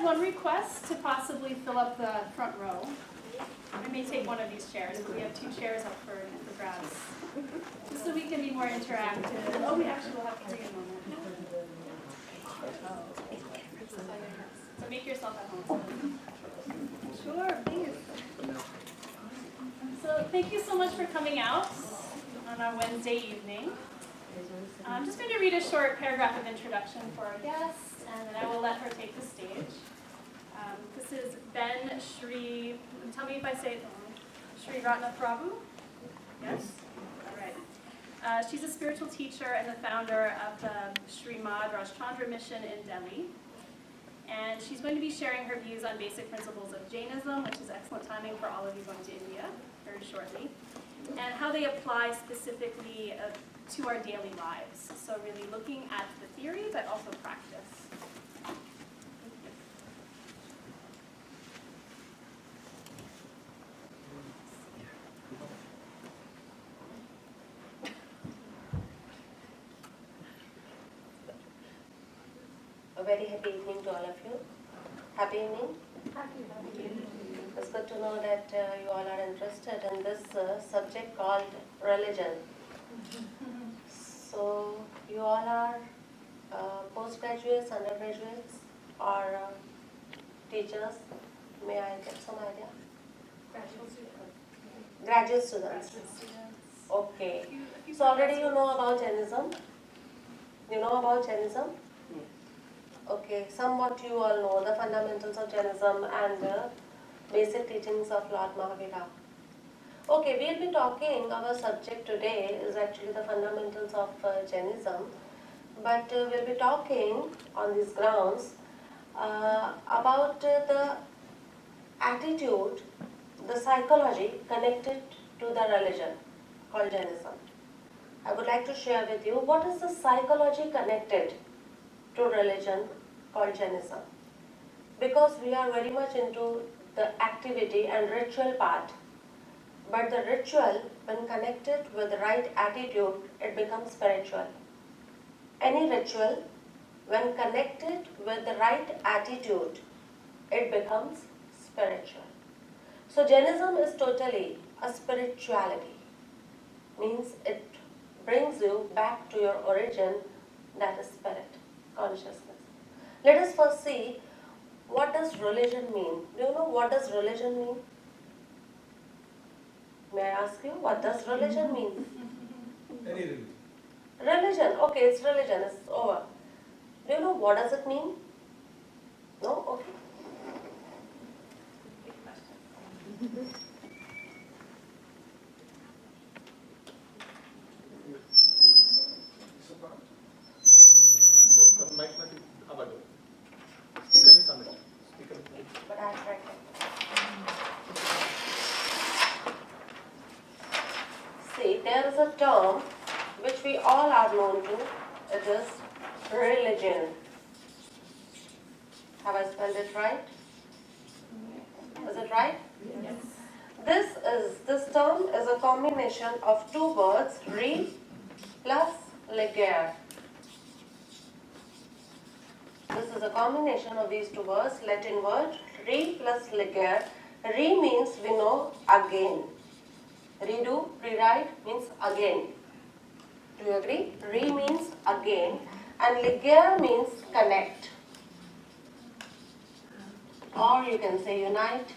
had one request to possibly fill up the front row. I may take one of these chairs, but we have 2 chairs up for grabs. Just so we can be more interactive. Oh, we actually will have to take a moment. So make yourself at home. Sure, please. So thank you so much for coming out on our Wednesday evening. I'm just going to read a short paragraph of introduction for our guest, and then I will let her take the stage. This is Ben Shri, tell me if I say it wrong, Shri Ratna Prabhu? Yes? All right. She's a spiritual teacher and the founder of the Srimad Rajchandra Mission in Delhi. And she's going to be sharing her views on basic principles of Jainism, which is excellent timing for all of you going to India very shortly, and how they apply specifically to our daily lives. So really looking at the theory, but also practice. A very happy evening to all of you. Happy evening. Happy evening. It's good to know that you all are interested in this subject called religion. So you all are postgraduates, undergraduates, or teachers. May I get some idea? Graduate students. Okay. So already you know about Jainism. You know about Jainism? Okay, somewhat you all know the fundamentals of Jainism and the basic teachings of Lord Mahavira. Okay, we'll be talking, our subject today is actually the fundamentals of Jainism, but we'll be talking on these grounds about the attitude, the psychology connected to the religion called Jainism. I would like to share with you what is the psychology connected to religion called Jainism. Because we are very much into the activity and ritual part, but the ritual, when connected with the right attitude, it becomes spiritual. Any ritual, when connected with the right attitude, it becomes spiritual. So Jainism is totally a spirituality, means it brings you back to your origin, that is spirit, consciousness. Let us first see, what does religion mean? Do you know what does religion mean? May I ask you, what does religion mean? Any religion. Religion, okay, it's religion, it's over. Do you know what does it mean? No? Okay. Big question. But I tried it. See, there is a term which we all are known to. It is religion. Have I spelled it right? Is it right? Yes. This term is a combination of 2 words, re plus ligere. This is a combination of these 2 words, Latin word, re plus ligere. Re means we know again. Redo, rewrite means again. Do you agree? Re means again and ligere means connect. Or you can say unite.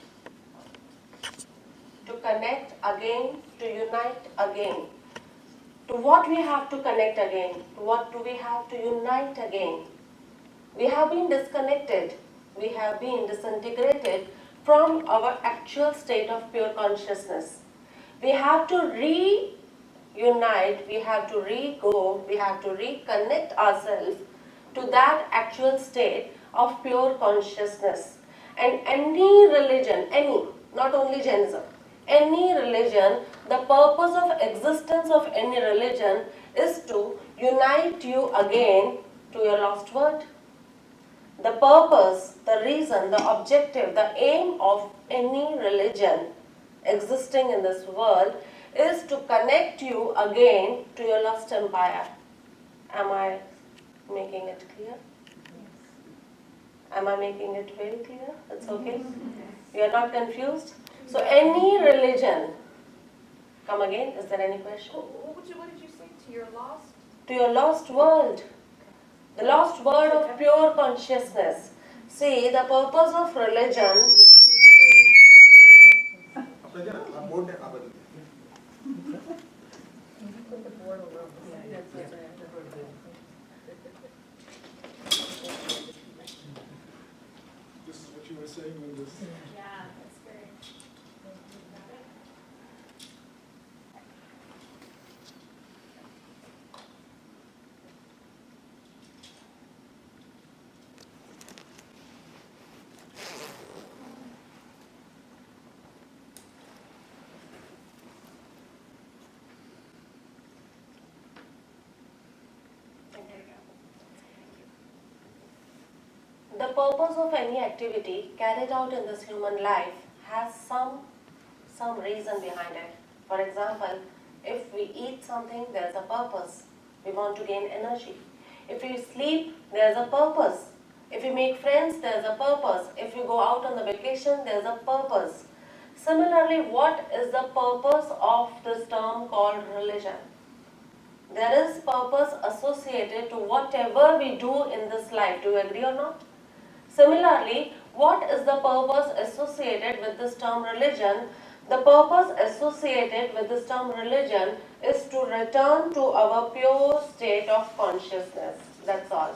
To connect again, to unite again. To what we have to connect again? To what do we have to unite again? We have been disconnected, we have been disintegrated from our actual state of pure consciousness. We have to reunite, we have to re-go, we have to reconnect ourselves to that actual state of pure consciousness. And any religion, not only Jainism, any religion, the purpose of existence of any religion is to unite you again to your lost word. The purpose, the reason, the objective, the aim of any religion existing in this world is to connect you again to your lost empire. Am I making it clear? Am I making it very clear? It's okay? You are not confused? So any religion, come again, is there any question? What did you say? To your lost? To your lost world, the lost world of pure consciousness. See, the purpose of religion. This is what you were saying when this. Yeah, that's great. The purpose of any activity carried out in this human life has some reason behind it. For example, if we eat something, there is a purpose. We want to gain energy. If we sleep, there is a purpose. If we make friends, there is a purpose. If we go out on the vacation, there is a purpose. Similarly, what is the purpose of this term called religion? There is purpose associated to whatever we do in this life. Do you agree or not? Similarly, what is the purpose associated with this term religion? The purpose associated with this term religion is to return to our pure state of consciousness. That's all.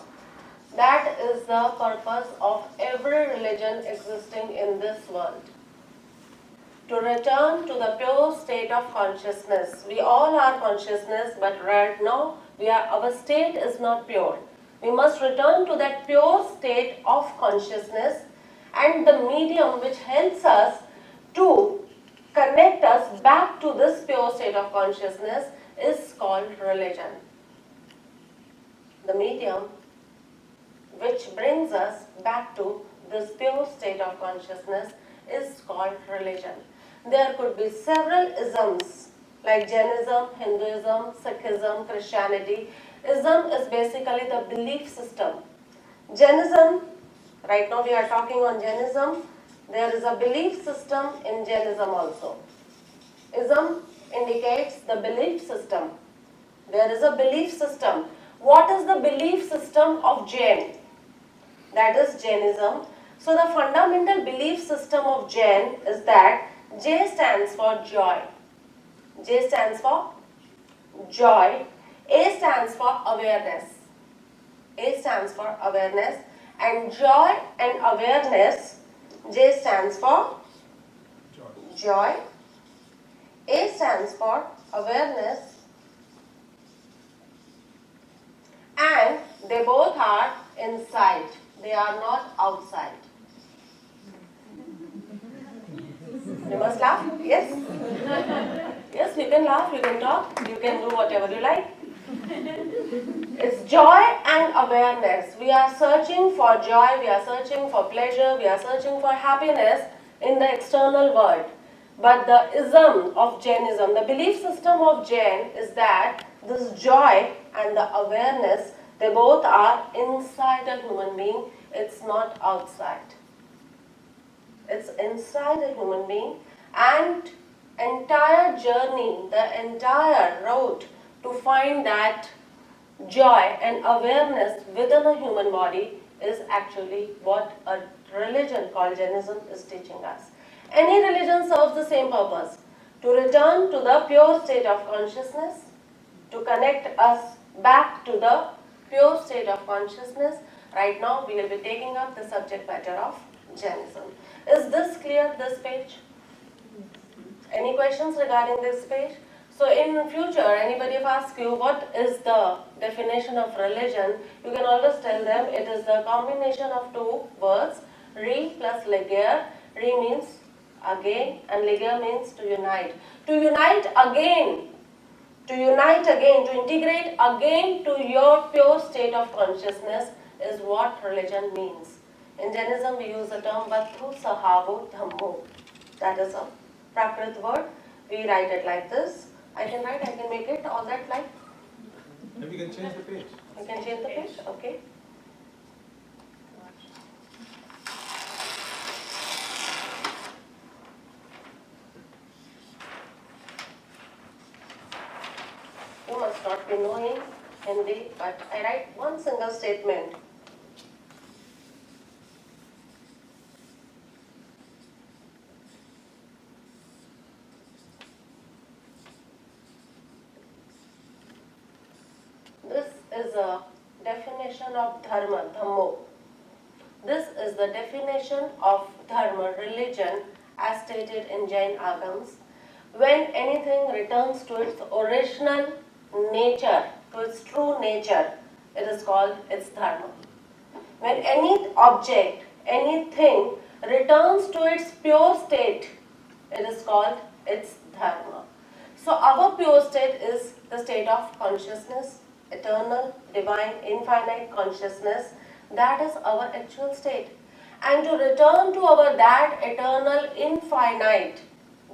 That is the purpose of every religion existing in this world. To return to the pure state of consciousness. We all are consciousness, but right now our state is not pure. We must return to that pure state of consciousness, and the medium which helps us to connect us back to this pure state of consciousness is called religion. The medium which brings us back to this pure state of consciousness is called religion. There could be several isms like Jainism, Hinduism, Sikhism, Christianity. Ism is basically the belief system. Jainism, right now we are talking on Jainism, there is a belief system in Jainism also. Ism indicates the belief system. There is a belief system. What is the belief system of Jain? That is Jainism. So the fundamental belief system of Jain is that J stands for joy. J stands for joy. A stands for awareness. A stands for awareness. And joy and awareness, J stands for joy. A stands for awareness. And they both are inside. They are not outside. You must laugh? Yes? Yes, you can laugh, you can talk, you can do whatever you like. It's joy and awareness. We are searching for joy, we are searching for pleasure, we are searching for happiness in the external world. But the ism of Jainism, the belief system of Jain is that this joy and the awareness, they both are inside a human being, it's not outside. It's inside a human being, and entire journey, the entire road to find that joy and awareness within a human body is actually what a religion called Jainism is teaching us. Any religion serves the same purpose, to return to the pure state of consciousness, to connect us back to the pure state of consciousness. Right now we will be taking up the subject matter of Jainism. Is this clear, this page? Any questions regarding this page? So in future, anybody if asks you what is the definition of religion, you can always tell them it is the combination of two words, re plus legere. Re means again and legere means to unite. To unite again, to integrate again to your pure state of consciousness is what religion means. In Jainism, we use the term Vattu Sahavo Dhammo. That is a Prakrit word. We write it like this. I can make it all that like. Maybe you can change the page. You can change the page, okay. not be knowing Hindi, but I write one single statement. This is a definition of dharma, dhammo. This is the definition of dharma, religion, as stated in Jain Agams. When anything returns to its original nature, to its true nature, it is called its dharma. When any object, anything returns to its pure state, it is called its dharma. So our pure state is the state of consciousness, eternal, divine, infinite consciousness. That is our actual state. And to return to our that eternal, infinite,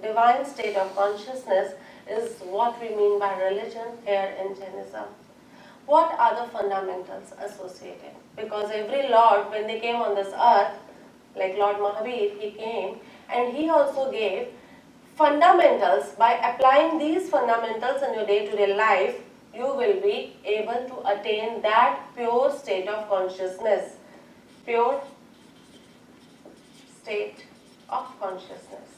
divine state of consciousness is what we mean by religion here in Jainism. What are the fundamentals associated? Because every Lord, when they came on this earth, like Lord Mahavir, he came and he also gave fundamentals. By applying these fundamentals in your day-to-day life, you will be able to attain that pure state of consciousness. Pure state of consciousness.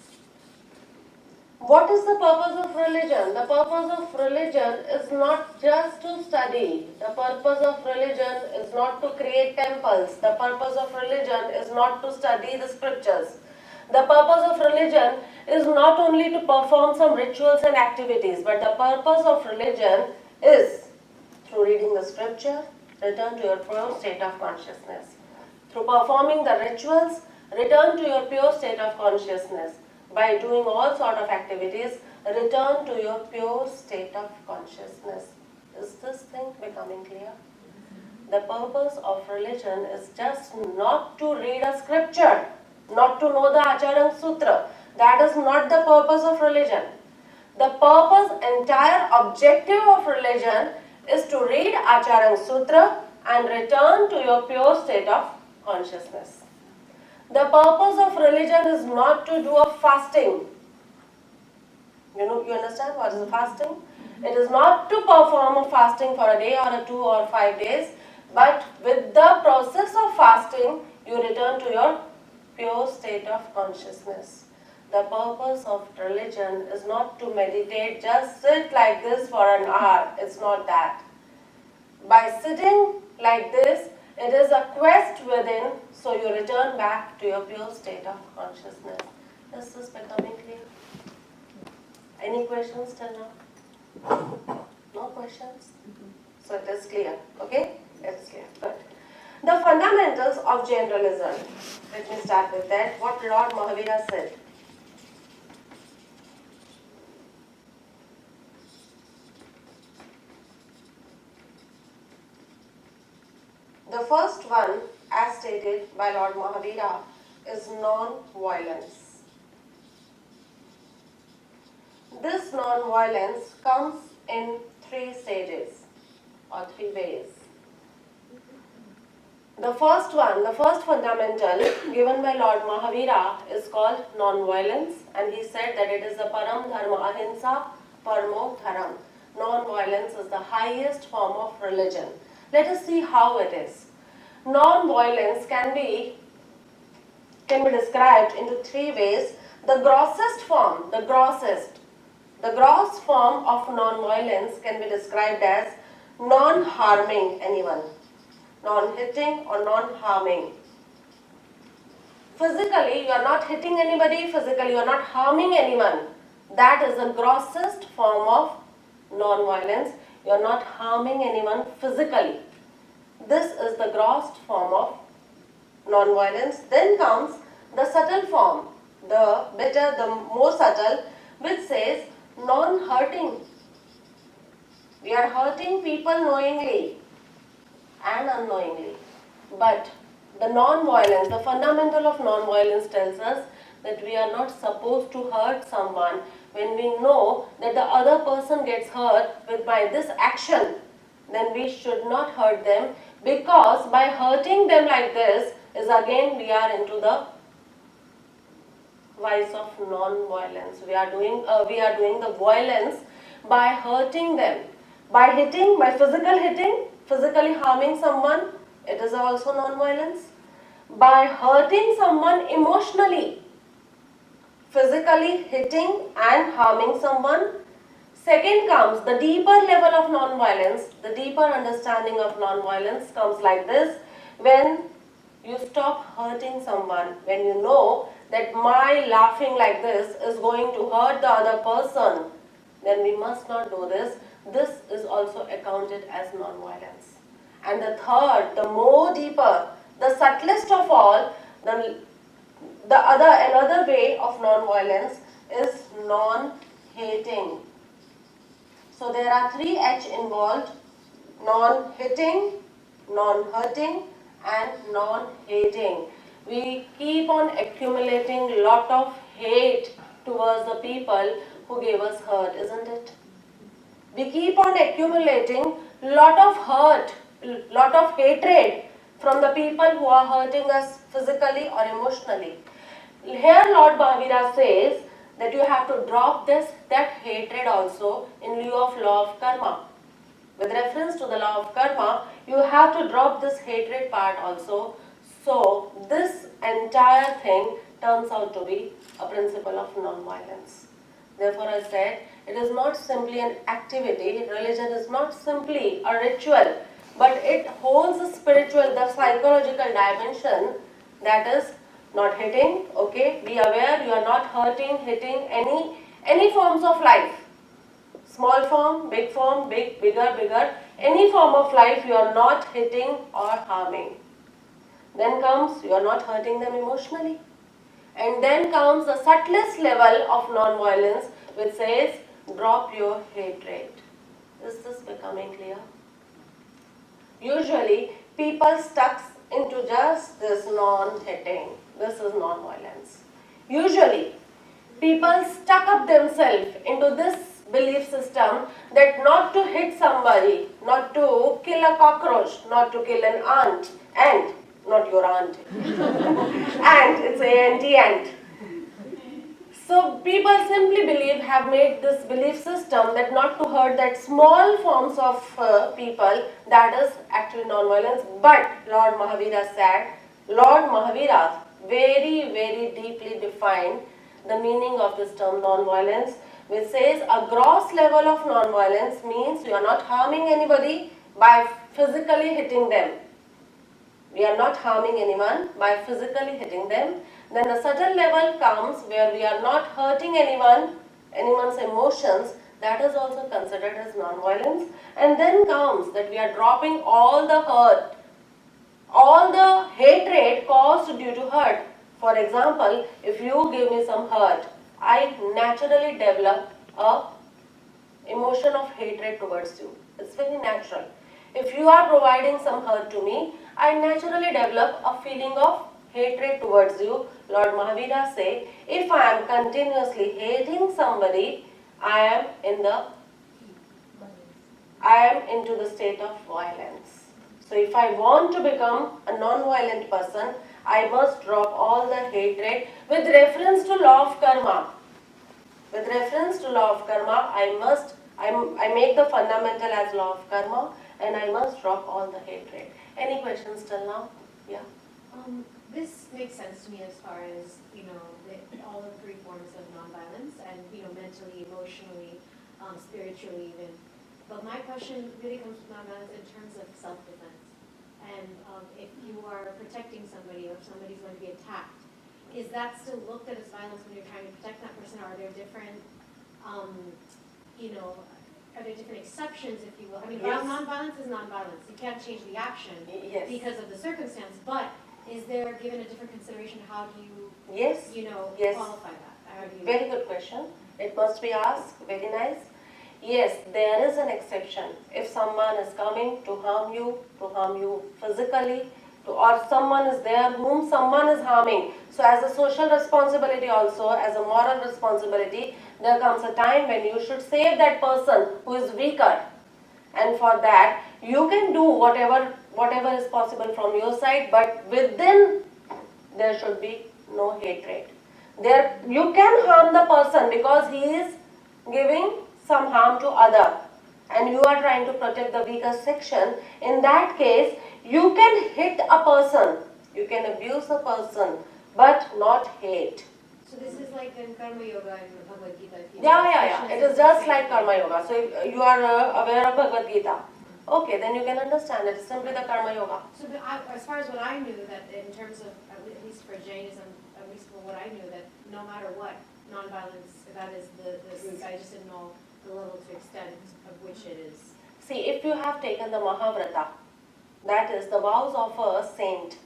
What is the purpose of religion? The purpose of religion is not just to study. The purpose of religion is not to create temples. The purpose of religion is not to study the scriptures. The purpose of religion is not only to perform some rituals and activities, but the purpose of religion is through reading the scripture, return to your pure state of consciousness. Through performing the rituals, return to your pure state of consciousness. By doing all sort of activities, return to your pure state of consciousness. Is this thing becoming clear? The purpose of religion is just not to read a scripture, not to know the Acharang Sutra. That is not the purpose of religion. The purpose, entire objective of religion is to read Acharang Sutra and return to your pure state of consciousness. The purpose of religion is not to do a fasting. You understand what is fasting? It is not to perform a fasting for a day or a 2 or 5 days, but with the process of fasting, you return to your pure state of consciousness. The purpose of religion is not to meditate, just sit like this for an hour. It's not that. By sitting like this, it is a quest within, so you return back to your pure state of consciousness. Is this becoming clear? Any questions till now? No questions? So it is clear, okay? It is clear, good. The fundamentals of Jain religion. Let me start with that. What Lord Mahavira said. The first one, as stated by Lord Mahavira, is non-violence. This non-violence comes in 3 stages or 3 ways. The first one, the first fundamental given by Lord Mahavira is called non-violence, and he said that it is the param dharma, ahimsa paramo dharam. Non-violence is the highest form of religion. Let us see how it is. Non-violence can be described into 3 ways. The grossest form, the gross form of non-violence can be described as non-harming anyone, non-hitting or non-harming. Physically, you are not hitting anybody, physically you are not harming anyone. That is the grossest form of non-violence. You are not harming anyone physically. This is the gross form of non-violence. Then comes the subtle form, the better, the more subtle, which says non-hurting. We are hurting people knowingly and unknowingly. But the non-violence, the fundamental of non-violence tells us that we are not supposed to hurt someone when we know that the other person gets hurt by this action. Then we should not hurt them, because by hurting them like this is again we are into the vice of non-violence. We are doing the violence by hurting them. By hitting, by physical hitting, physically harming someone, it is also non-violence. By hurting someone emotionally, physically hitting and harming someone. Second comes the deeper level of non-violence, the deeper understanding of non-violence comes like this: when you stop hurting someone, when you know that my laughing like this is going to hurt the other person, then we must not do this. This is also accounted as non-violence. And the third, the more deeper, the subtlest of all, another way of non-violence is non-hating. So there are 3 H involved: non-hitting, non-hurting and non-hating. We keep on accumulating lot of hate towards the people who gave us hurt, isn't it? We keep on accumulating lot of hurt, lot of hatred from the people who are hurting us physically or emotionally. Here Lord Mahavira says that you have to drop that hatred also in lieu of law of karma. With reference to the law of karma, you have to drop this hatred part also. So this entire thing turns out to be a principle of non-violence. Therefore I said, it is not simply an activity, religion is not simply a ritual, but it holds a spiritual, the psychological dimension, that is not hitting, okay, be aware you are not hurting, hitting any forms of life. Small form, bigger, any form of life you are not hitting or harming. Then comes, you are not hurting them emotionally. And then comes the subtlest level of non-violence, which says, drop your hatred. Is this becoming clear? Usually, people stuck into just this non-hitting. This is non-violence. Usually, people stuck up themselves into this belief system that not to hit somebody, not to kill a cockroach, not to kill an ant, not your aunt, ant, it's ant. So people simply have made this belief system that not to hurt that small forms of people, that is actually non-violence. But Lord Mahavira said, Lord Mahavira very deeply defined the meaning of this term non-violence, which says a gross level of non-violence means you are not harming anybody by physically hitting them. We are not harming anyone by physically hitting them. Then the subtle level comes where we are not hurting anyone's emotions. That is also considered as non-violence. And then comes that we are dropping all the hurt, all the hatred caused due to hurt. For example, if you give me some hurt, I naturally develop a emotion of hatred towards you. It's very natural. If you are providing some hurt to me, I naturally develop a feeling of hatred towards you. Lord Mahavira say, if I am continuously hating somebody, I am into the state of violence. So if I want to become a non-violent person, I must drop all the hatred with reference to law of karma. With reference to law of karma, I make the fundamental as law of karma, and I must drop all the hatred. Any questions till now? Yeah. This makes sense to me as far as, all the 3 forms of nonviolence and, mentally, emotionally, spiritually even. But my question really comes from nonviolence in terms of self-defense. And if you are protecting somebody or if somebody's going to be attacked, is that still looked at as violence when you're trying to protect that person? Are there different, are there different exceptions, if you will? I mean, Yes. nonviolence is nonviolence. You can't change the action Yes. because of the circumstance, but is there given a different consideration? How do you, Yes. Yes. qualify that? How do you? Very good question. It must be asked. Very nice. Yes, there is an exception. If someone is coming to harm you physically, or someone is there whom someone is harming. So as a social responsibility also, as a moral responsibility, there comes a time when you should save that person who is weaker. And for that, you can do whatever is possible from your side, but within there should be no hatred. There you can harm the person because he is giving some harm to other. and you are trying to protect the weaker section, in that case, you can hit a person, you can abuse a person, but not hate. So this is like in Karma Yoga and Bhagavad Gita. if you Yeah, know, yeah, yeah. especially It is since just it's like saying- Karma Yoga. So if you are aware of Bhagavad Gita, okay, then you can understand it. It's simply the Karma Yoga. So as far as what I knew, that in terms of, at least for Jainism, at least for what I knew, that no matter what, nonviolence, that is the root. I just didn't know the level to extent of which it is. See, if you have taken the Mahavrata, that is the vows of a saint,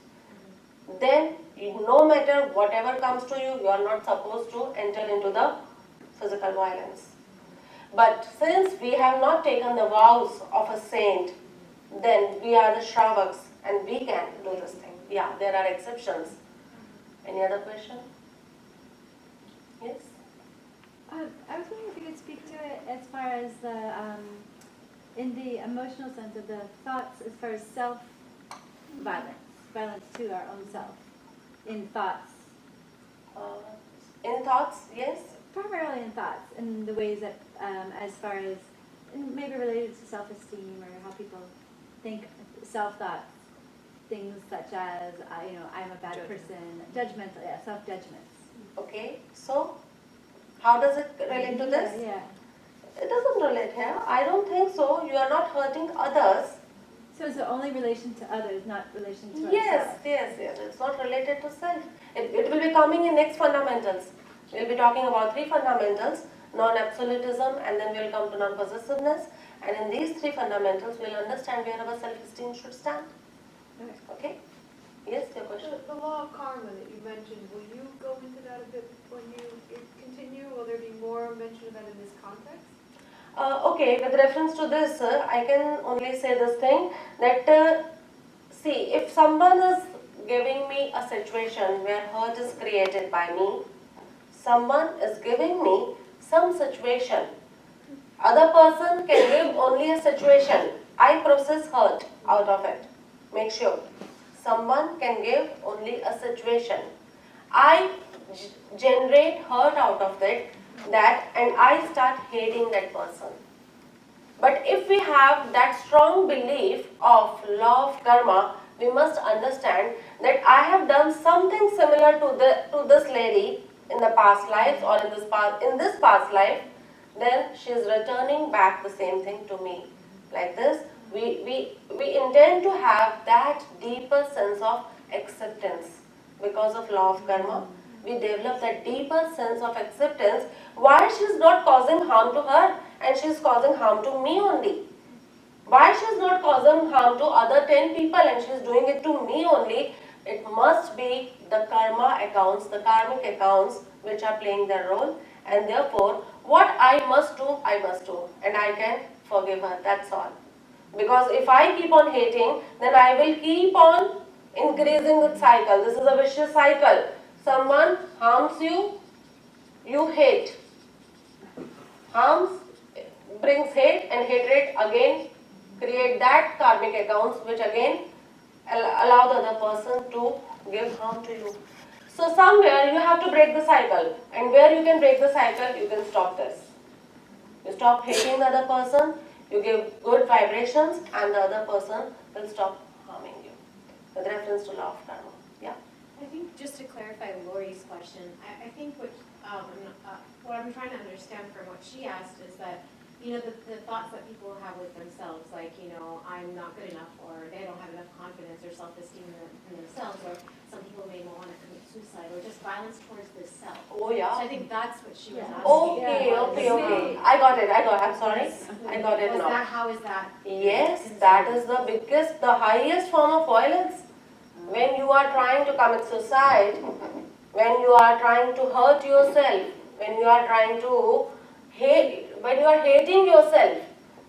then no matter whatever comes to you, you are not supposed to enter into the physical violence. But since we have not taken the vows of a saint, then we are the Shravaks and we can do this thing. Yeah, there are exceptions. Any other question? Yes? I was wondering if you could speak to it as far as the, in the emotional sense of the thoughts as far as self-violence, violence to our own self, in thoughts, In thoughts, yes? primarily in thoughts, in the ways that, as far as, and maybe related to self-esteem or how people think self-thoughts, things such as, I'm a bad person, judgmental, yeah, self-judgments. Okay, so how does it relate to this? Yeah. It doesn't relate here. I don't think so. You are not hurting others. So is it only relation to others, not relation to Yes, ourselves? yes. It's not related to self. It will be coming in next fundamentals. We'll be talking about 3 fundamentals, non-absolutism, and then we'll come to non-possessiveness. And in these 3 fundamentals, we'll understand where our self-esteem should stand. Okay? Yes, your question? The law of karma that you mentioned, will you go into that a bit when you continue? Will there be more mention of that in this context? Okay, with reference to this, I can only say this thing that, see, if someone is giving me a situation where hurt is created by me, someone is giving me some situation. Other person can give only a situation. I process hurt out of it. Make sure. Someone can give only a situation. I generate hurt out of it, and I start hating that person. But if we have that strong belief of law of karma, we must understand that I have done something similar to this lady in the past lives or in this past life, then she is returning back the same thing to me. Like this, we intend to have that deeper sense of acceptance because of law of karma. We develop that deeper sense of acceptance. Why she is not causing harm to her and she is causing harm to me only? Why she is not causing harm to other 10 people and she is doing it to me only? It must be the karma accounts, the karmic accounts which are playing their role, and therefore what I must do, and I can forgive her, that's all. Because if I keep on hating, then I will keep on increasing the cycle. This is a vicious cycle. Someone harms you, you hate. Harms brings hate, and hatred again create that karmic accounts which again allow the other person to give harm to you. So somewhere you have to break the cycle, and where you can break the cycle, you can stop this. You stop hating the other person, you give good vibrations, and the other person will stop harming you. With reference to law of karma. Yeah. I think just to clarify Lori's question, I think what I'm trying to understand from what she asked is that, the thoughts that people have with themselves, like, I'm not good enough, or they don't have enough confidence or self-esteem in themselves, or some people may want to commit suicide, or just violence towards the self. Oh So yeah. I think that's what she was Yeah. asking. Okay. I got it. I'm sorry. I got it now. How is that? Yes, that is the biggest, the highest form of violence. When you are trying to commit suicide, when you are trying to hurt yourself, when you are trying to hate, when you are hating yourself,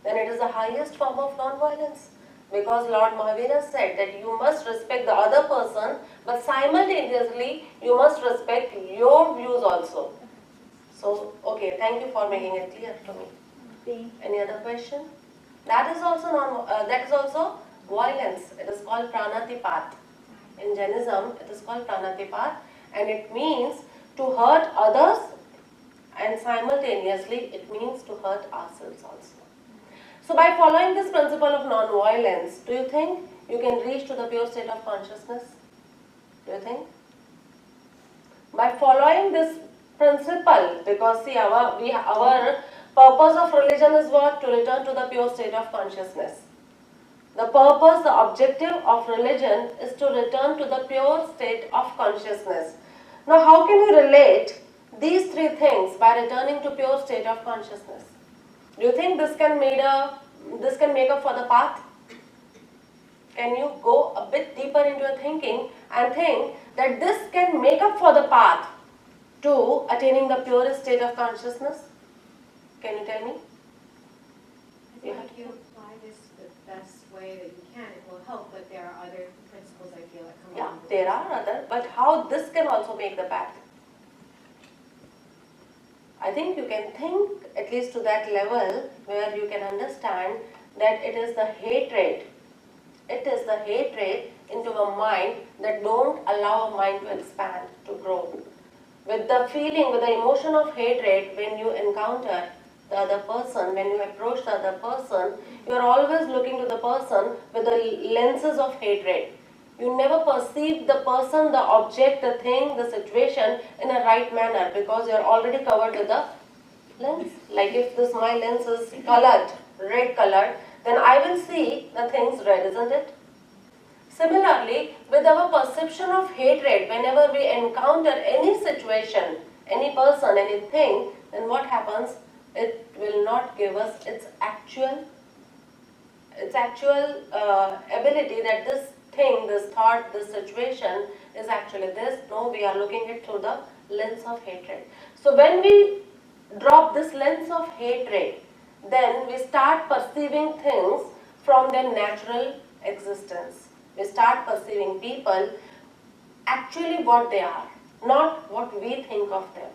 then it is the highest form of non-violence. Because Lord Mahavira said that you must respect the other person, but simultaneously you must respect your views also. So, okay, thank you for making it clear to me. Any other question? That is also violence. It is called pranatipat. In Jainism, it is called pranatipat, and it means to hurt others, and simultaneously it means to hurt ourselves also. So by following this principle of non-violence, do you think you can reach to the pure state of consciousness? Do you think? By following this principle, because see our purpose of religion is what? To return to the pure state of consciousness. The purpose, the objective of religion is to return to the pure state of consciousness. Now how can you relate these three things by returning to pure state of consciousness? Do you think this can make up for the path? Can you go a bit deeper into your thinking and think that this can make up for the path to attaining the purest state of consciousness? Can you tell me? I think if you apply this the best way that you can, it will help, but there are other principles I feel that come Yeah, along with there it. are other, but how this can also make the path? I think you can think at least to that level where you can understand that it is the hatred into a mind that don't allow a mind to expand, to grow. With the feeling, with the emotion of hatred, when you encounter the other person, when you approach the other person, you are always looking to the person with the lenses of hatred. You never perceive the person, the object, the thing, the situation in a right manner because you are already covered with the lens. Like if my lens is colored, red colored, then I will see the things red, isn't it? Similarly, with our perception of hatred, whenever we encounter any situation, any person, anything, then what happens? It will not give us its actual ability that this thing, this thought, this situation is actually this. No, we are looking at through the lens of hatred. So when we drop this lens of hatred, then we start perceiving things from their natural existence. We start perceiving people actually what they are, not what we think of them.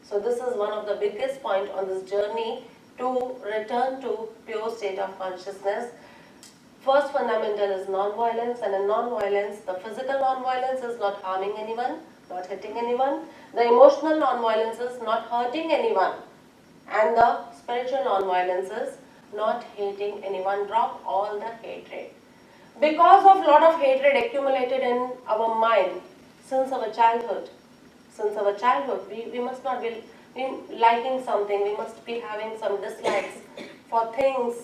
So this is one of the biggest point on this journey to return to pure state of consciousness. First fundamental is non-violence, and in non-violence, the physical non-violence is not harming anyone, not hitting anyone. The emotional non-violence is not hurting anyone, and the spiritual non-violence is not hating anyone. Drop all the hatred. Because of lot of hatred accumulated in our mind since our childhood, we must not be liking something, we must be having some dislikes for things,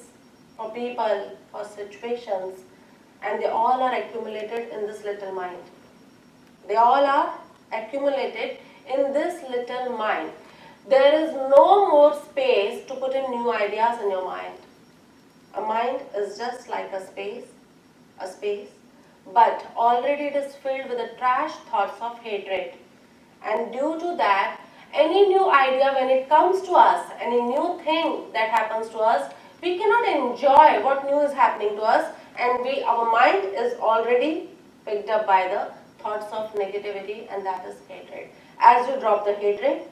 for people, for situations, and they all are accumulated in this little mind. They all are accumulated in this little mind. There is no more space to put in new ideas in your mind. A mind is just like a space, but already it is filled with the trash thoughts of hatred. And due to that, any new idea when it comes to us, any new thing that happens to us, we cannot enjoy what new is happening to us, and our mind is already picked up by the thoughts of negativity, and that is hatred. As you drop the hatred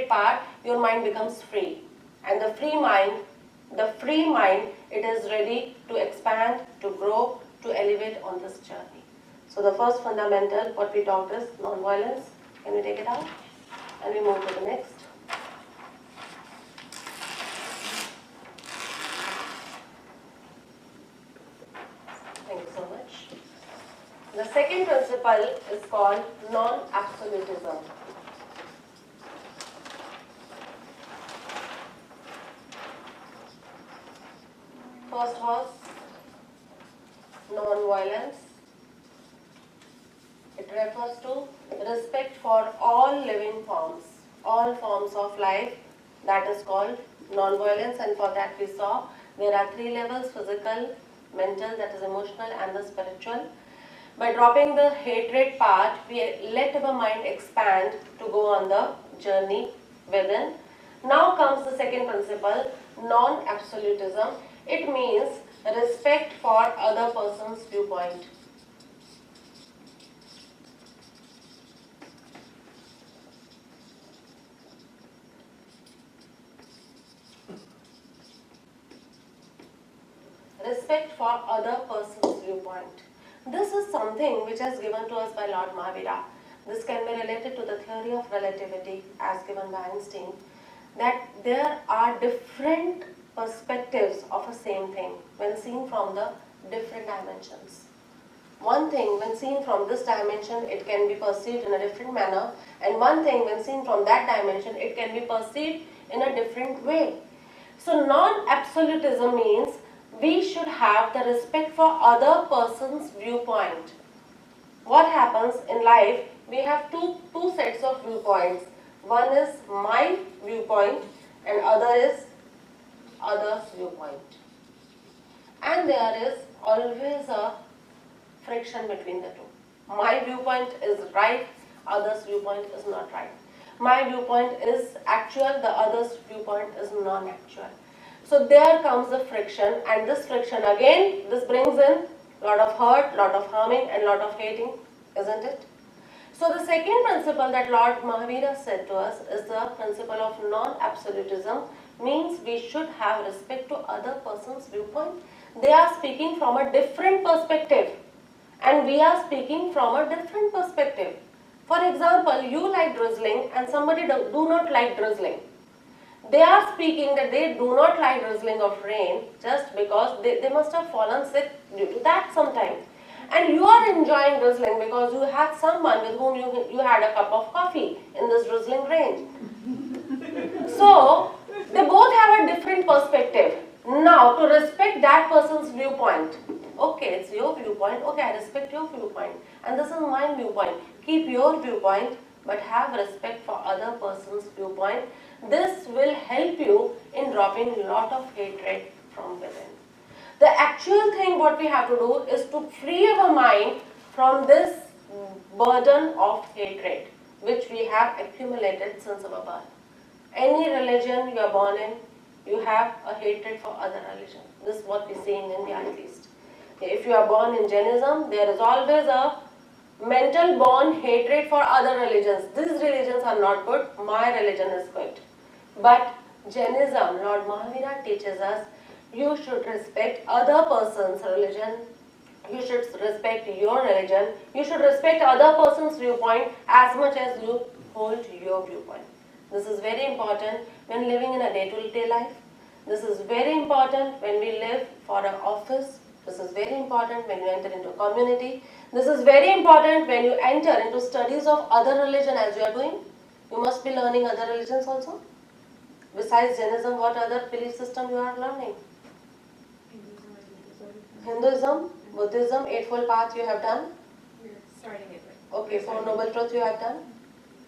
part, your mind becomes free. And the free mind, it is ready to expand, to grow, to elevate on this journey. So the first fundamental, what we talked is non-violence. Can we take it out? And we move to the next. Thank you so much. The second principle is called non-absolutism. First was non-violence. It refers to respect for all living forms, all forms of life. That is called non-violence, and for that we saw there are three levels: physical, mental, that is emotional, and the spiritual. By dropping the hatred part, we let our mind expand to go on the journey within. Now comes the second principle, non-absolutism. It means respect for other person's viewpoint. Respect for other person's viewpoint. This is something which is given to us by Lord Mahavira. This can be related to the theory of relativity as given by Einstein. that there are different perspectives of a same thing when seen from the different dimensions. One thing when seen from this dimension, it can be perceived in a different manner, and one thing when seen from that dimension, it can be perceived in a different way. So non-absolutism means we should have the respect for other person's viewpoint. What happens in life, we have two sets of viewpoints. One is my viewpoint and other is others' viewpoint. And there is always a friction between the two. My viewpoint is right, others' viewpoint is not right. My viewpoint is actual, the other's viewpoint is non-actual. So there comes the friction, and this friction again, this brings in lot of hurt, lot of harming and lot of hating, isn't it? So the second principle that Lord Mahavira said to us is the principle of non-absolutism, means we should have respect to other person's viewpoint. They are speaking from a different perspective and we are speaking from a different perspective. For example, you like drizzling and somebody do not like drizzling. They are speaking that they do not like drizzling of rain just because they must have fallen sick due to that sometime. And you are enjoying drizzling because you had someone with whom you had a cup of coffee in this drizzling rain. So, they both have a different perspective. Now, to respect that person's viewpoint, okay, it's your viewpoint, okay, I respect your viewpoint, and this is my viewpoint. Keep your viewpoint, but have respect for other person's viewpoint. This will help you in dropping a lot of hatred from within. The actual thing what we have to do is to free our mind from this burden of hatred, which we have accumulated since our birth. Any religion you are born in, you have a hatred for other religions. This is what we see in India at least. If you are born in Jainism, there is always a mental born hatred for other religions. These religions are not good, my religion is good. But Jainism, Lord Mahavira teaches us, you should respect other person's religion, you should respect your religion, you should respect other person's viewpoint as much as you hold your viewpoint. This is very important when living in a day-to-day life. This is very important when we live for an office. This is very important when you enter into a community. This is very important when you enter into studies of other religion as you are doing. You must be learning other religions also. Besides Jainism, what other belief system you are learning? Hinduism, Buddhism, Eightfold Path you have done? We're starting it right. Okay, Four Noble Truths you have done?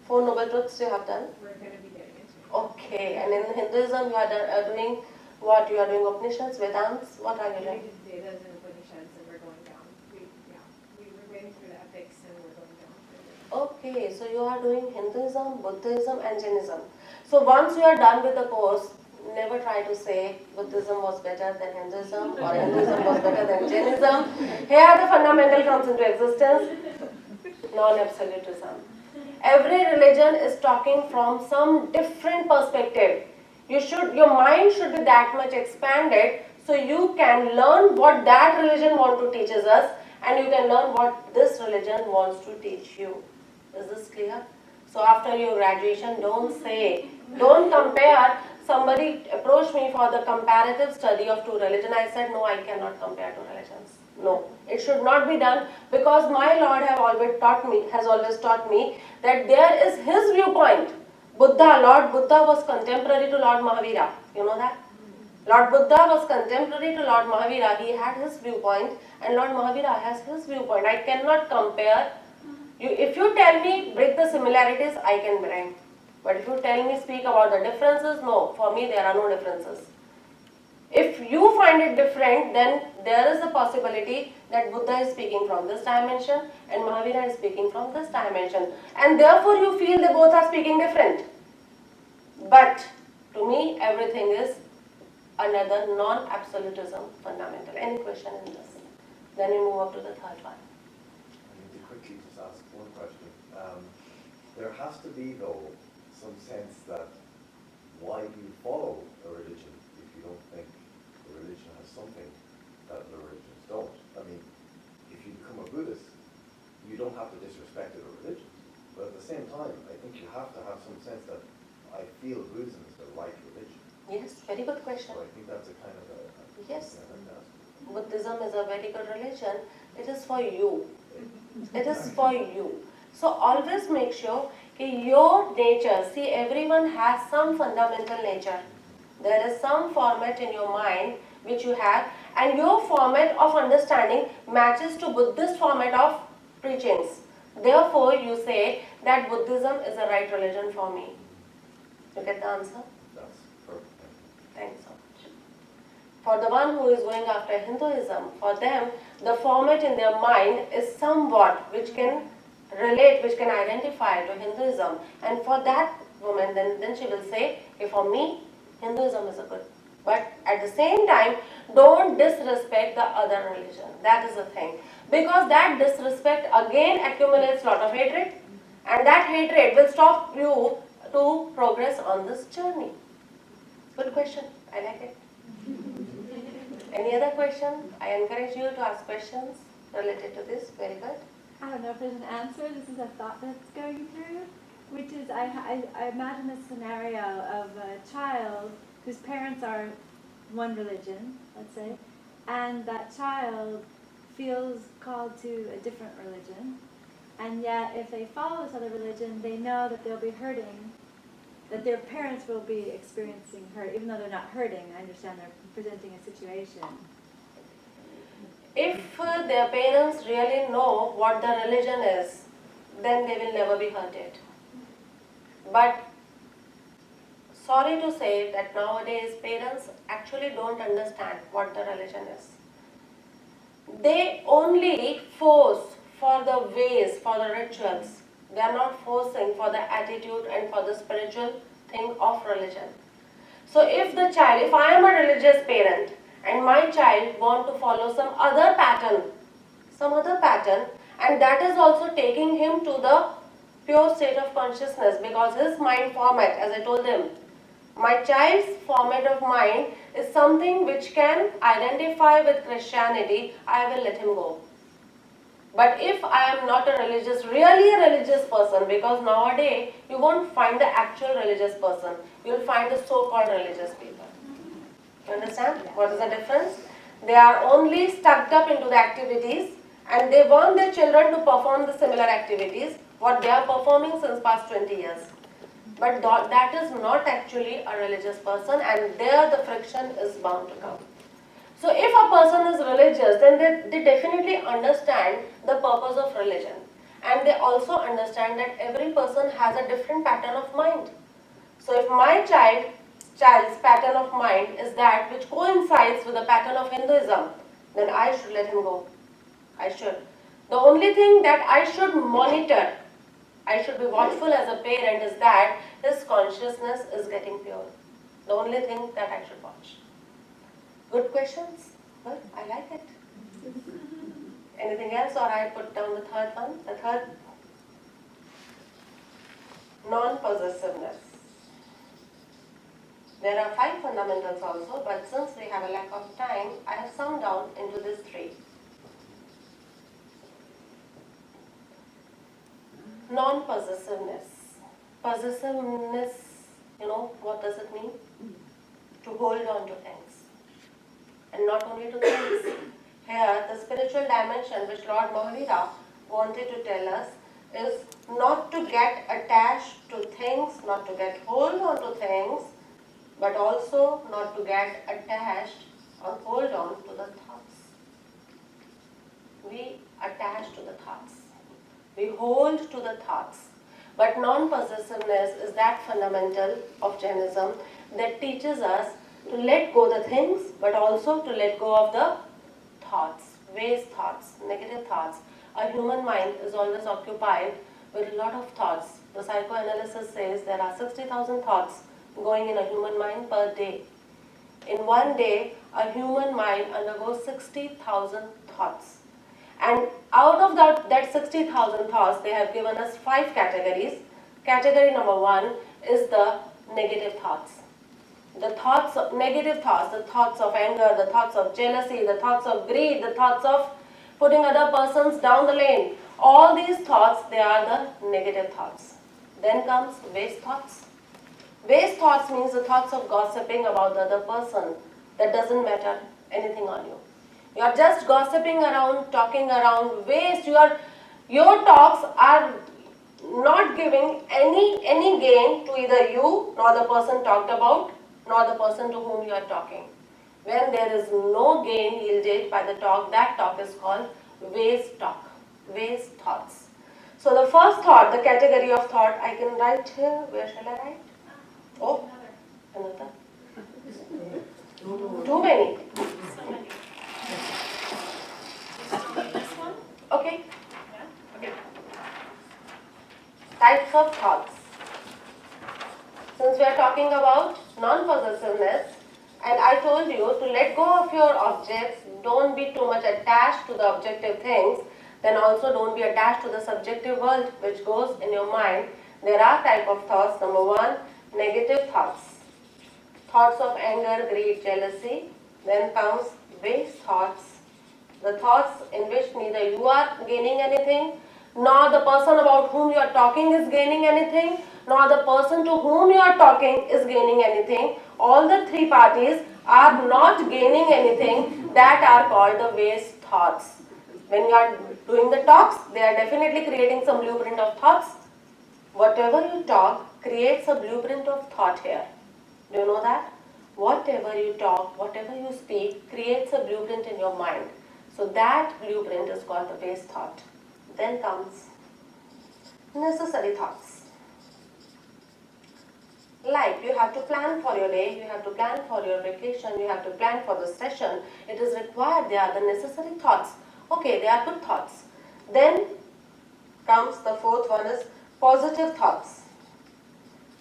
Four Noble Truths you have done? We're going to be getting into it. Okay, and in Hinduism you are doing what? You are doing Upanishads, Vedants, what are you doing? We did Vedas and Upanishads and we're going down. We were going through the epics and we're going down further. Okay, so you are doing Hinduism, Buddhism and Jainism. So once you are done with the course, never try to say Buddhism was better than Hinduism or Hinduism was better than Jainism. Here the fundamental comes into existence, non-absolutism. Every religion is talking from some different perspective. Your mind should be that much expanded so you can learn what that religion wants to teach us and you can learn what this religion wants to teach you. Is this clear? So after your graduation, don't compare. Somebody approached me for the comparative study of two religions. I said, no, I cannot compare two religions. No, it should not be done because my Lord has always taught me that there is his viewpoint. Lord Buddha was contemporary to Lord Mahavira. You know that? Lord Buddha was contemporary to Lord Mahavira. He had his viewpoint and Lord Mahavira has his viewpoint. I cannot compare. If you tell me break the similarities, I can bring. But if you tell me speak about the differences, no, for me there are no differences. If you find it different, then there is a possibility that Buddha is speaking from this dimension and Mahavira is speaking from this dimension. And therefore you feel they both are speaking different. But to me, everything is another non-absolutism fundamental. Any question in this? Then we move up to the third one. I need to quickly just ask one question. There has to be, though, some sense that why do you follow a religion if you don't think the religion has something that the religions don't? I mean, if you become a Buddhist, you don't have to disrespect other religions. But at the same time, I think you have to have some sense that I feel Buddhism is the right religion. Yes, very good question. So I think that's a kind of a. Yes. Yeah, I'd like to ask. Buddhism is a very good religion. It is for you. It is for you. So always make sure that your nature, see everyone has some fundamental nature. There is some format in your mind which you have, and your format of understanding matches to Buddhist format of preachings. Therefore you say that Buddhism is the right religion for me. You get the answer? That's perfect. Thanks so much. For the one who is going after Hinduism, for them, the format in their mind is somewhat which can relate, which can identify to Hinduism. And for that woman, then she will say, okay, for me, Hinduism is a good. But at the same time, don't disrespect the other religion. That is the thing. Because that disrespect again accumulates lot of hatred. And that hatred will stop you to progress on this journey. Good question. I like it. Any other question? I encourage you to ask questions related to this. Very good. I don't know if there's an answer. This is a thought that's going through, which is I imagine a scenario of a child whose parents are one religion, let's say, and that child feels called to a different religion, and yet if they follow this other religion, they know that they'll be hurting, that their parents will be experiencing hurt, even though they're not hurting. I understand they're presenting a situation. If their parents really know what the religion is, then they will never be hurted. But sorry to say that nowadays parents actually don't understand what the religion is. They only force for the ways, for the rituals. They are not forcing for the attitude and for the spiritual thing of religion. So if I am a religious parent and my child want to follow some other pattern, and that is also taking him to the pure state of consciousness, because his mind format, as I told him, my child's format of mind is something which can identify with Christianity, I will let him go. But if I am not really a religious person, because nowadays you won't find the actual religious person, you will find the so-called religious people. You understand? What is the difference? They are only stuck up into the activities and they want their children to perform the similar activities, what they are performing since past 20 years. But that is not actually a religious person, and there the friction is bound to come. So if a person is religious, then they definitely understand the purpose of religion. And they also understand that every person has a different pattern of mind. So if my child's pattern of mind is that which coincides with the pattern of Hinduism, then I should let him go. I should. The only thing that I should monitor, I should be watchful as a parent, is that his consciousness is getting pure. The only thing that I should watch. Good questions? Good, I like it. Anything else, or I put down the third one? The third, non-possessiveness. There are 5 fundamentals also, but since we have a lack of time, I have summed down into these 3. Non-possessiveness. Possessiveness, what does it mean? To hold on to things. And not only to things. Here, the spiritual dimension which Lord Mahavira wanted to tell us is not to get attached to things, not to get hold on to things, but also not to get attached or hold on to the thoughts. We attach to the thoughts. We hold to the thoughts. But non-possessiveness is that fundamental of Jainism that teaches us to let go the things, but also to let go of the thoughts, waste thoughts, negative thoughts. A human mind is always occupied with a lot of thoughts. The psychoanalysis says there are 60,000 thoughts going in a human mind per day. In one day, a human mind undergoes 60,000 thoughts. And out of that 60,000 thoughts, they have given us 5 categories. Category number 1 is the negative thoughts. The thoughts of negative thoughts, the thoughts of anger, the thoughts of jealousy, the thoughts of greed, the thoughts of putting other persons down the lane. All these thoughts, they are the negative thoughts. Then comes waste thoughts. Waste thoughts means the thoughts of gossiping about the other person that doesn't matter anything on you. You are just gossiping around, talking around, waste. Your talks are not giving any gain to either you, nor the person talked about, nor the person to whom you are talking. When there is no gain yielded by the talk, that talk is called waste talk, waste thoughts. So the first thought, the category of thought, I can write here. Where shall I write? Oh, another. Too many. So many. Just only this one? Okay. Yeah? Okay. Types of thoughts. Since we are talking about non-possessiveness, and I told you to let go of your objects, don't be too much attached to the objective things, then also don't be attached to the subjective world which goes in your mind. There are type of thoughts. Number one, negative thoughts. Thoughts of anger, greed, jealousy. Then comes waste thoughts. The thoughts in which neither you are gaining anything, nor the person about whom you are talking is gaining anything, nor the person to whom you are talking is gaining anything. All the three parties are not gaining anything. That are called the waste thoughts. When you are doing the talks, they are definitely creating some blueprint of thoughts. Whatever you talk creates a blueprint of thought here. Do you know that? Whatever you talk, whatever you speak creates a blueprint in your mind. So that blueprint is called the base thought. Then comes necessary thoughts. Like you have to plan for your day, you have to plan for your vacation, you have to plan for the session. It is required, they are the necessary thoughts. Okay, they are good thoughts. Then comes the fourth one is positive thoughts.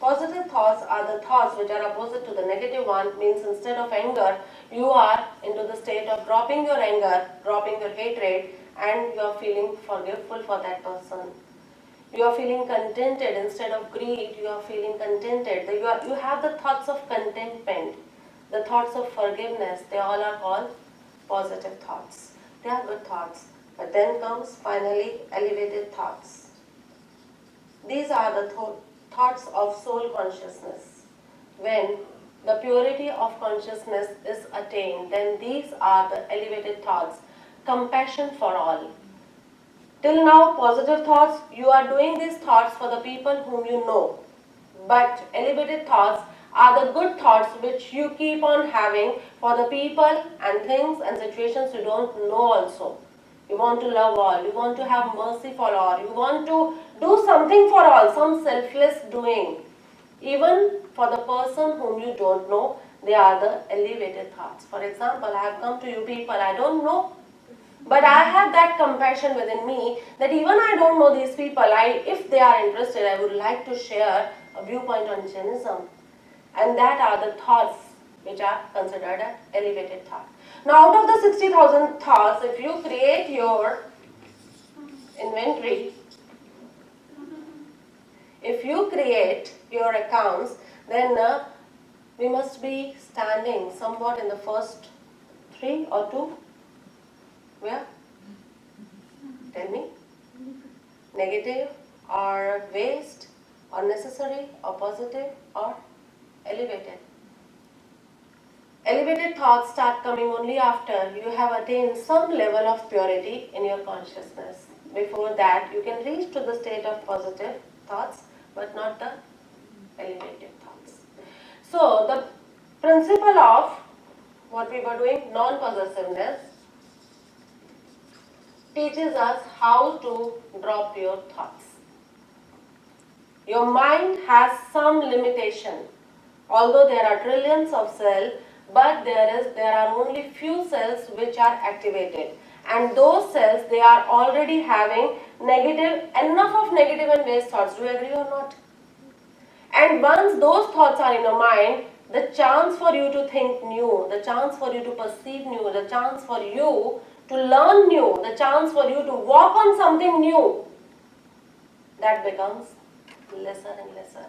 Positive thoughts are the thoughts which are opposite to the negative one, means instead of anger, you are into the state of dropping your anger, dropping your hatred, and you are feeling forgiveful for that person. You are feeling contented instead of greed, you are feeling contented. You have the thoughts of contentment, the thoughts of forgiveness, they all are called positive thoughts. They are good thoughts. But then comes finally elevated thoughts. These are the thoughts of soul consciousness. When the purity of consciousness is attained, then these are the elevated thoughts. Compassion for all. Till now, positive thoughts, you are doing these thoughts for the people whom you know. But elevated thoughts are the good thoughts which you keep on having for the people and things and situations you don't know also. You want to love all, you want to have mercy for all, you want to do something for all, some selfless doing. Even for the person whom you don't know, they are the elevated thoughts. For example, I have come to you people, I don't know, but I have that compassion within me that even I don't know these people, if they are interested, I would like to share a viewpoint on Jainism. And that are the thoughts which are considered an elevated thought. Now out of the 60,000 thoughts, if you create your inventory, if you create your accounts, then we must be standing somewhat in the first 3 or 2. Where? Tell me. Negative or waste or necessary or positive or elevated. Elevated thoughts start coming only after you have attained some level of purity in your consciousness. Before that, you can reach to the state of positive thoughts, but not the elevated thoughts. So, the principle of what we were doing, non-possessiveness, teaches us how to drop your thoughts. Your mind has some limitation. Although there are trillions of cells, but there are only few cells which are activated. And those cells, they are already having enough of negative and waste thoughts. Do you agree or not? And once those thoughts are in your mind, the chance for you to think new, the chance for you to perceive new, the chance for you to learn new, the chance for you to walk on something new, that becomes lesser and lesser.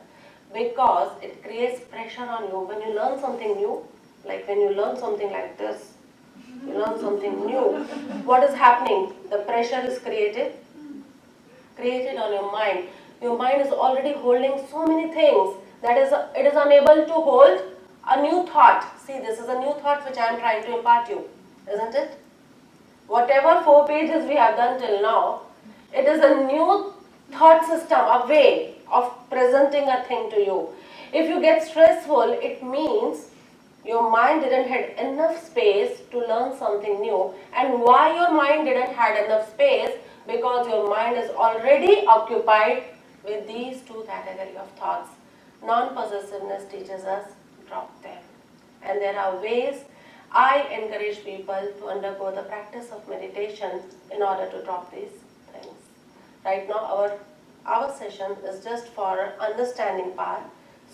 Because it creates pressure on you. When you learn something new, like when you learn something like this, you learn something new, what is happening? The pressure is created on your mind. Your mind is already holding so many things That is, it is unable to hold a new thought. See, this is a new thought which I am trying to impart you, isn't it? Whatever 4 pages we have done till now, it is a new thought system, a way of presenting a thing to you. If you get stressful, it means your mind didn't have enough space to learn something new. And why your mind didn't have enough space? Because your mind is already occupied with these 2 categories of thoughts. Non-possessiveness teaches us drop them. And there are ways I encourage people to undergo the practice of meditation in order to drop these things. Right now our session is just for understanding part,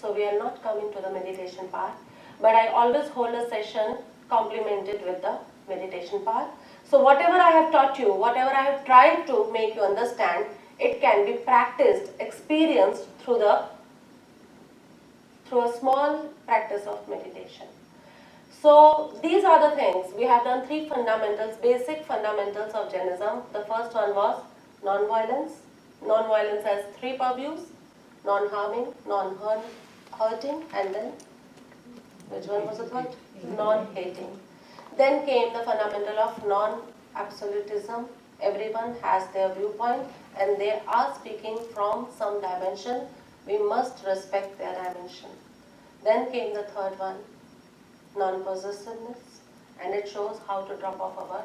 so we are not coming to the meditation part, but I always hold a session complemented with the meditation part. So whatever I have taught you, whatever I have tried to make you understand, it can be practiced, experienced through a small practice of meditation. So these are the things. We have done 3 fundamentals, basic fundamentals of Jainism. The first one was non-violence. Non-violence has 3 purviews: non-harming, non-hurting, and then, which one was the third? Non-hating. Then came the fundamental of non-absolutism. Everyone has their viewpoint and they are speaking from some dimension. We must respect their dimension. Then came the third one, non-possessiveness, and it shows how to drop off our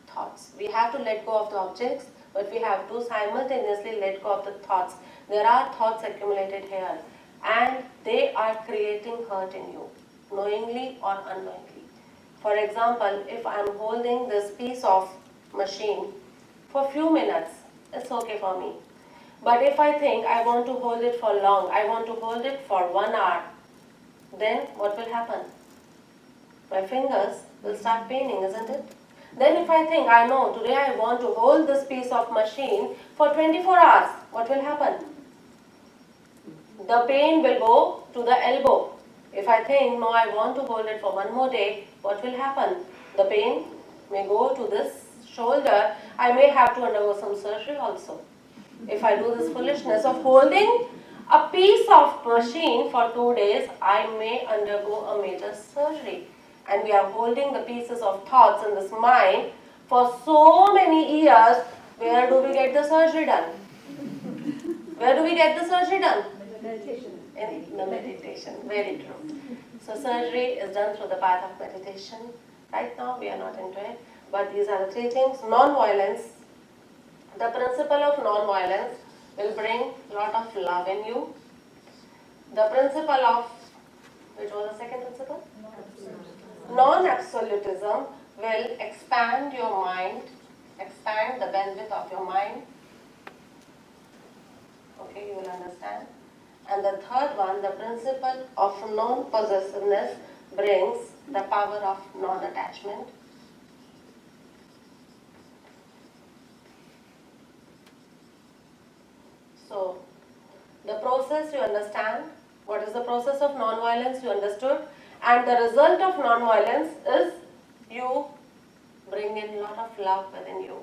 thoughts. We have to let go of the objects, but we have to simultaneously let go of the thoughts. There are thoughts accumulated here, and they are creating hurt in you, knowingly or unknowingly. For example, if I am holding this piece of machine for few minutes, it's okay for me. But if I think I want to hold it for long, I want to hold it for 1 hour, then what will happen? My fingers will start paining, isn't it? Then if I think, I know, today I want to hold this piece of machine for 24 hours, what will happen? The pain will go to the elbow. If I think, no, I want to hold it for 1 more day, what will happen? The pain may go to this shoulder. I may have to undergo some surgery also. If I do this foolishness of holding a piece of machine for 2 days, I may undergo a major surgery. And we are holding the pieces of thoughts in this mind for so many years. Where do we get the surgery done? Where do we get the surgery done? Meditation. In the meditation, very true. So surgery is done through the path of meditation. Right now we are not into it, but these are the 3 things. Non-violence. The principle of non-violence will bring a lot of love in you. The principle of, which was the second principle? Non-absolutism will expand your mind, expand the bandwidth of your mind. Okay, you will understand. And the third one, the principle of non-possessiveness, brings the power of non-attachment. So, the process you understand, what is the process of non-violence you understood, and the result of non-violence is you bring in a lot of love within you.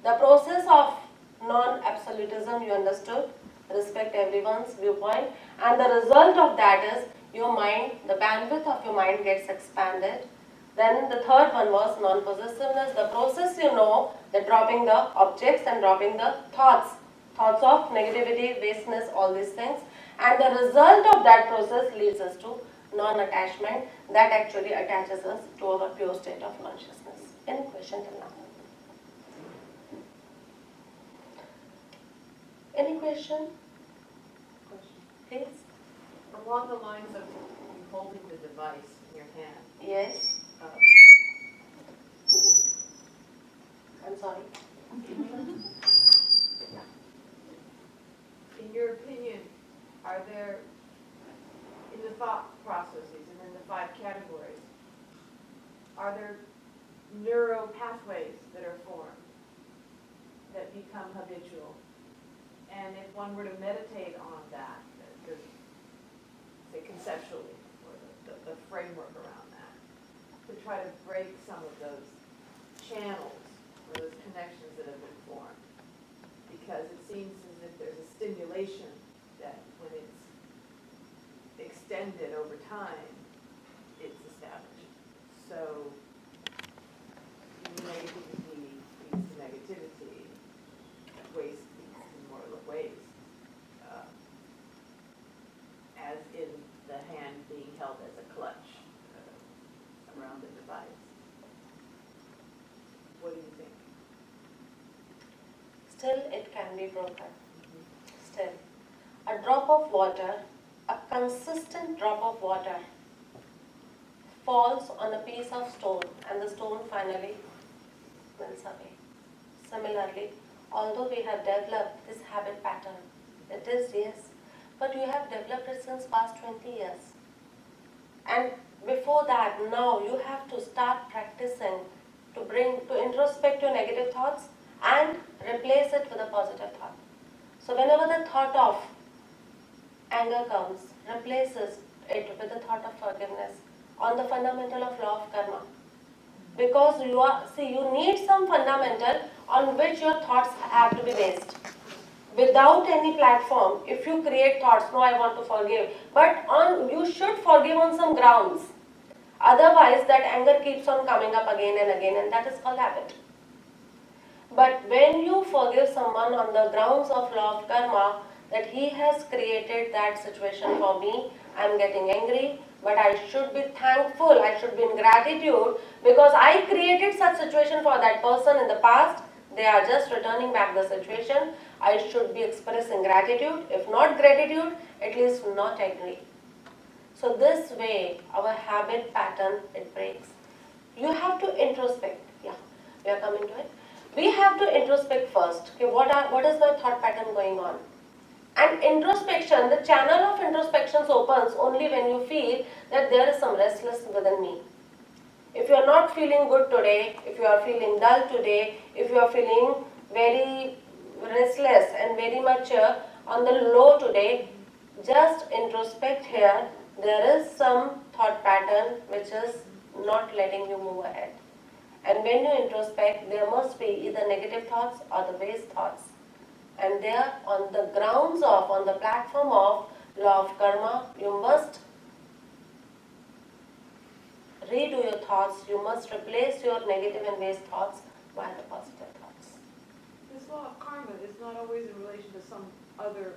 The process of non-absolutism you understood, respect everyone's viewpoint, and the result of that is your mind, the bandwidth of your mind gets expanded. Then the third one was non-possessiveness, the process you know, that dropping the objects and dropping the thoughts of negativity, baseness, all these things, and the result of that process leads us to non-attachment that actually attaches us to our pure state of consciousness. Any question till now? Any question? Please? Along the lines of you holding the device in your hand, Yes? I'm sorry. in your opinion, are there, in the thought processes and in the 5 categories, are there neuro pathways that are formed that become habitual? And if one were to meditate on that, say conceptually, or the framework around that, to try to break some of those channels or those connections that have been formed. Because it seems as if there's a stimulation that when it's extended over time, it's established. So negativity leads to negativity, waste leads to more waste. As in the hand being held as a clutch around the device. What do you think? Still, it can be broken. Still, a drop of water, a consistent drop of water, falls on a piece of stone and the stone finally melts away. Similarly, although we have developed this habit pattern, it is yes, but you have developed it since past 20 years. And before that, now you have to start practicing to introspect your negative thoughts and replace it with a positive thought. So whenever the thought of anger comes, replaces it with the thought of forgiveness on the fundamental of law of karma. Because you need some fundamental on which your thoughts have to be based. Without any platform, if you create thoughts, no, I want to forgive, but you should forgive on some grounds. Otherwise, that anger keeps on coming up again and again, and that is called habit. But when you forgive someone on the grounds of law of karma, that he has created that situation for me, I am getting angry, but I should be thankful, I should be in gratitude, because I created such situation for that person in the past. They are just returning back the situation. I should be expressing gratitude, if not gratitude, at least not angry. So this way, our habit pattern, it breaks. You have to introspect. Yeah, we are coming to it. We have to introspect first. Okay, what is my thought pattern going on? And introspection, the channel of introspection opens only when you feel that there is some restlessness within me. If you are not feeling good today, if you are feeling dull today, if you are feeling very restless and very much on the low today, just introspect here. There is some thought pattern which is not letting you move ahead. And when you introspect, there must be either negative thoughts or the waste thoughts. And there, on the grounds of, on the platform of law of karma, you must redo your thoughts, you must replace your negative and waste thoughts by the positive thoughts. This law of karma is not always in relation to some other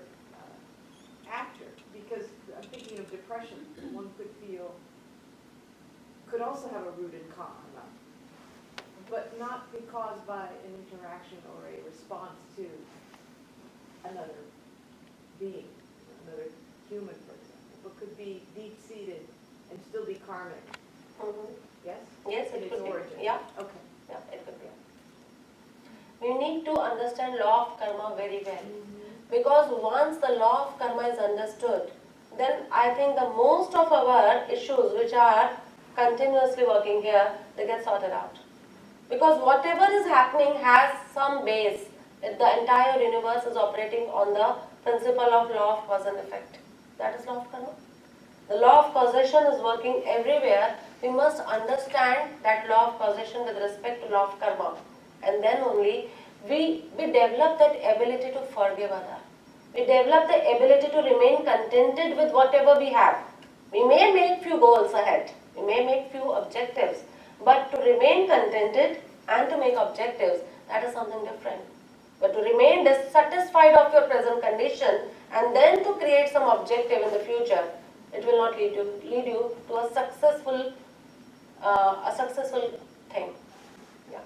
actor, because I'm thinking of depression, one could also have a root in karma, but not be caused by an interaction or a response to another being, another human, for example, but could be deep-seated and still be karmic. Mm-hmm. Yes? Yes, In it its could origin. be. Yeah, Okay. yeah, it could be. We need to understand law of karma very well. Because once the law of karma is understood, then I think the most of our issues which are continuously working here, they get sorted out. Because whatever is happening has some base. The entire universe is operating on the principle of law of cause and effect. That is law of karma. The law of causation is working everywhere. We must understand that law of causation with respect to law of karma. And then only we develop that ability to forgive others. We develop the ability to remain contented with whatever we have. We may make few goals ahead. We may make few objectives. But to remain contented and to make objectives, that is something different. But to remain dissatisfied of your present condition and then to create some objective in the future, it will not lead you to a successful thing. Yeah.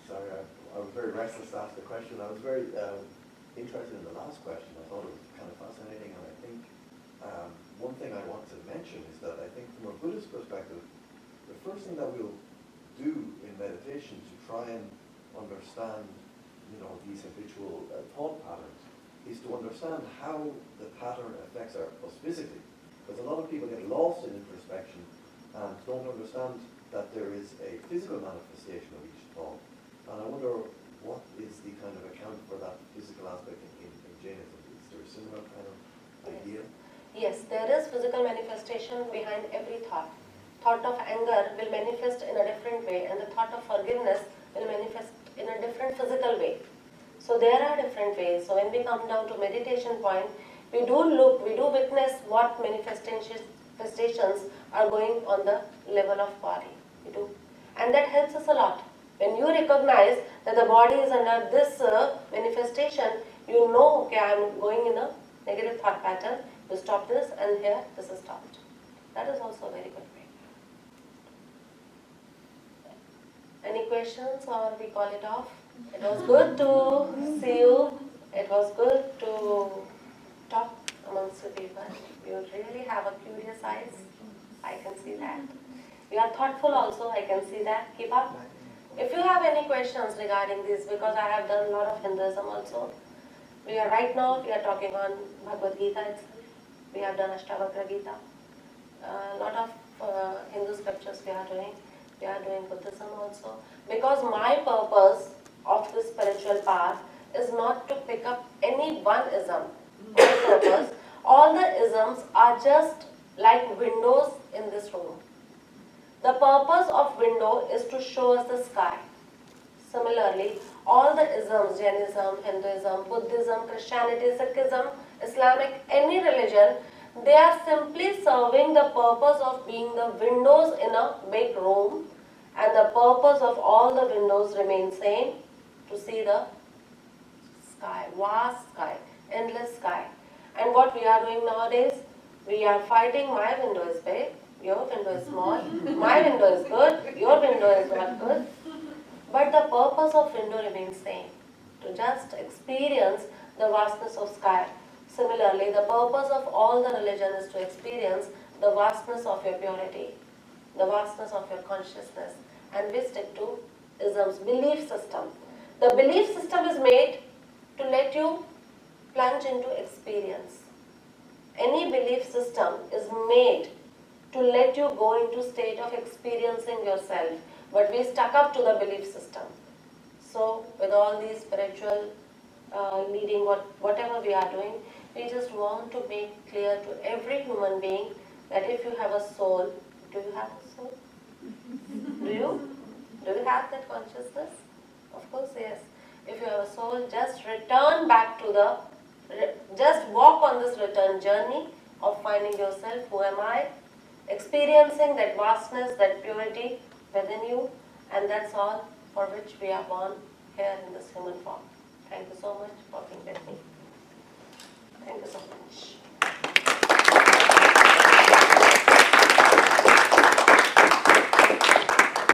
Sorry, I was very restless to ask the question. I was very interested in the last question. I thought it was kind of fascinating, and I think one thing I want to mention is that I think from a Buddhist perspective, the first thing that we'll do in meditation to try and understand, these habitual thought patterns is to understand how the pattern affects us physically. Because a lot of people get lost in introspection and don't understand that there is a physical manifestation of each thought. And I wonder what is the kind of account for that physical aspect in Jainism? Is there a similar kind of idea? Yes, there is physical manifestation behind every thought. Thought of anger will manifest in a different way, and the thought of forgiveness will manifest in a different physical way. So there are different ways. So when we come down to meditation point, we do witness what manifestations are going on the level of body. We do. And that helps us a lot. When you recognize that the body is under this manifestation, you know, okay, I am going in a negative thought pattern. You stop this, and here this is stopped. That is also a very good way. Any questions, or we call it off? It was good to see you. It was good to talk amongst the people. You really have a curious eyes. I can see that. You are thoughtful also. I can see that. Keep up. If you have any questions regarding this, because I have done a lot of Hinduism also. Right now we are talking on Bhagavad Gita itself. We have done Ashtavakra Gita. A lot of Hindu scriptures we are doing. We are doing Buddhism also. Because my purpose of this spiritual path is not to pick up any one ism. My purpose, all the isms are just like windows in this room. The purpose of window is to show us the sky. Similarly, all the isms, Jainism, Hinduism, Buddhism, Christianity, Sikhism, Islamic, any religion, they are simply serving the purpose of being the windows in a big room, and the purpose of all the windows remains same, to see the sky, vast sky, endless sky. And what we are doing nowadays, we are fighting, my window is big, your window is small, my window is good, your window is not good. But the purpose of window remains same, to just experience the vastness of sky. Similarly, the purpose of all the religion is to experience the vastness of your purity, the vastness of your consciousness. And we stick to isms, belief system. The belief system is made to let you plunge into experience. Any belief system is made to let you go into state of experiencing yourself. But we stuck up to the belief system. So with all these spiritual leading, whatever we are doing, we just want to make clear to every human being that if you have a soul, do you have a soul? Do you? Do you have that consciousness? Of course, yes. If you have a soul, just return back to just walk on this return journey of finding yourself. Who am I? Experiencing that vastness, that purity within you, and that's all for which we are born here in this human form. Thank you so much for being with me. Thank you so much.